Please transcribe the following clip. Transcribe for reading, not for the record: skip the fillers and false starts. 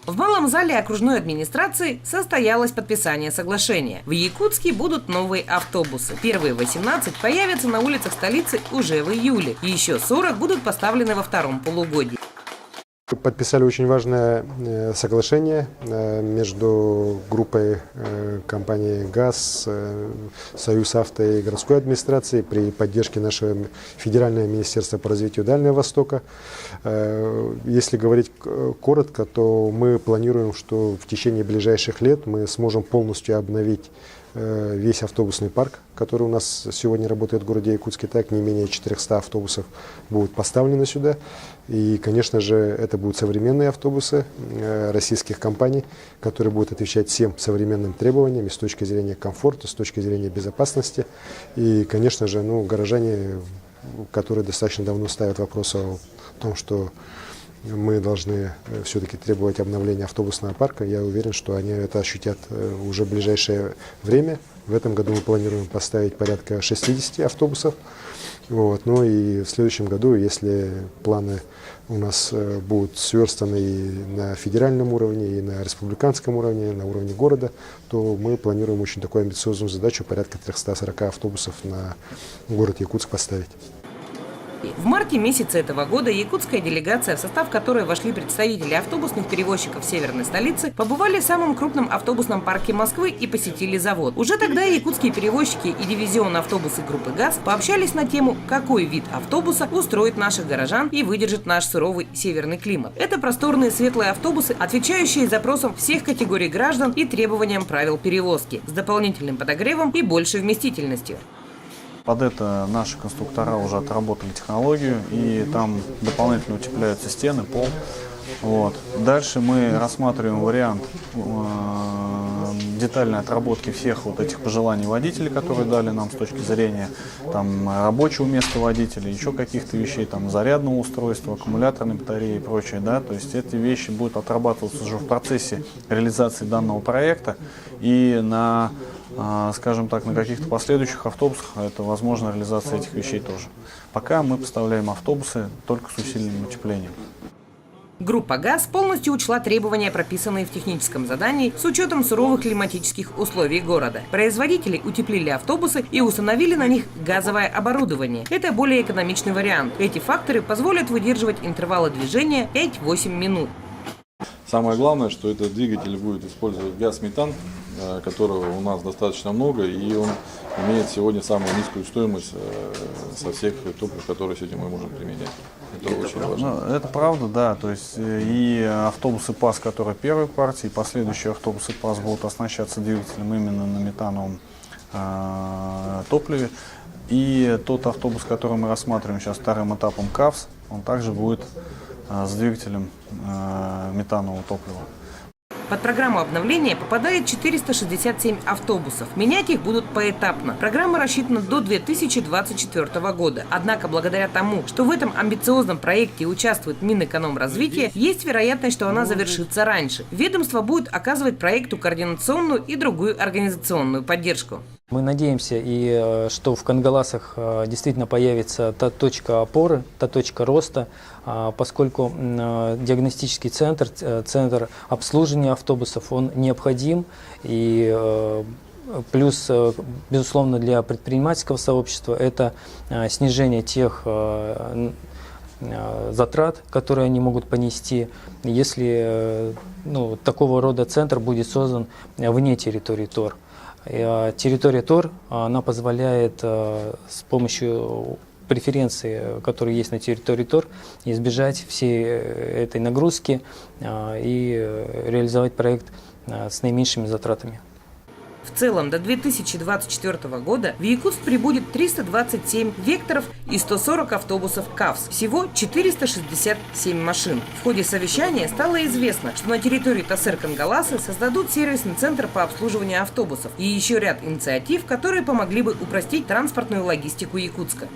В малом зале окружной администрации состоялось подписание соглашения. В Якутске будут новые автобусы. Первые 18 появятся на улицах столицы уже в июле. И еще 40 будут поставлены во втором полугодии. Подписали очень важное соглашение между группой компании ГАЗ, Союз авто и городской администрации при поддержке нашего Федерального министерства по развитию Дальнего Востока. Если говорить коротко, то мы планируем, что в течение ближайших лет мы сможем полностью обновить весь автобусный парк, который у нас сегодня работает в городе Якутске. Так, не менее 400 автобусов будут поставлены сюда. И, конечно же, это будут современные автобусы российских компаний, которые будут отвечать всем современным требованиям с точки зрения комфорта, с точки зрения безопасности. И, конечно же, горожане, которые достаточно давно ставят вопрос о том, что мы должны все-таки требовать обновления автобусного парка. Я уверен, что они это ощутят уже в ближайшее время. В этом году мы планируем поставить порядка 60 автобусов. Ну и в следующем году, если планы у нас будут сверстаны и на федеральном уровне, и на республиканском уровне, на уровне города, то мы планируем очень такую амбициозную задачу, порядка 340 автобусов на город Якутск поставить. В марте месяце этого года якутская делегация, в состав которой вошли представители автобусных перевозчиков северной столицы, побывали в самом крупном автобусном парке Москвы и посетили завод. Уже тогда якутские перевозчики и дивизион автобусы группы ГАЗ пообщались на тему, какой вид автобуса устроит наших горожан и выдержит наш суровый северный климат. Это просторные светлые автобусы, отвечающие запросам всех категорий граждан и требованиям правил перевозки, с дополнительным подогревом и большей вместительностью. Под это наши конструктора уже отработали технологию, и там дополнительно утепляются стены, пол. Дальше мы рассматриваем вариант детальной отработки всех этих пожеланий водителей, которые дали нам с точки зрения рабочего места водителя, еще каких-то вещей, зарядного устройства, аккумуляторной батареи и прочее. То есть эти вещи будут отрабатываться уже в процессе реализации данного проекта, и скажем так, на каких-то последующих автобусах это возможна реализация этих вещей тоже. Пока мы поставляем автобусы только с усиленным утеплением. Группа ГАЗ полностью учла требования, прописанные в техническом задании, с учетом суровых климатических условий города. Производители утеплили автобусы и установили на них газовое оборудование. Это более экономичный вариант. Эти факторы позволят выдерживать интервалы движения 5-8 минут. Самое главное, что этот двигатель будет использовать газ-метан, которого у нас достаточно много, и он имеет сегодня самую низкую стоимость со всех топлив, которые сегодня мы можем применять. Это очень важно. Это правда, да. То есть и автобусы ПАЗ, которые первой партии, и последующие автобусы ПАЗ будут оснащаться двигателем именно на метановом топливе. И тот автобус, который мы рассматриваем сейчас вторым этапом КАВС, он также будет с двигателем метанового топлива. Под программу обновления попадает 467 автобусов. Менять их будут поэтапно. Программа рассчитана до 2024 года. Однако, благодаря тому, что в этом амбициозном проекте участвует Минэкономразвития, есть вероятность, что она завершится раньше. Ведомство будет оказывать проекту координационную и другую организационную поддержку. Мы надеемся, что в Кангаласах действительно появится та точка опоры, та точка роста, поскольку диагностический центр обслуживания автобусов, он необходим. И плюс, безусловно, для предпринимательского сообщества это снижение тех затрат, которые они могут понести, если такого рода центр будет создан вне территории ТОР. Территория ТОР, она позволяет с помощью преференций, которые есть на территории ТОР, избежать всей этой нагрузки и реализовать проект с наименьшими затратами. В целом, до 2024 года в Якутск прибудет 327 векторов и 140 автобусов КАВС. Всего 467 машин. В ходе совещания стало известно, что на территории ТАСЭР Кангаласы создадут сервисный центр по обслуживанию автобусов и еще ряд инициатив, которые помогли бы упростить транспортную логистику Якутска.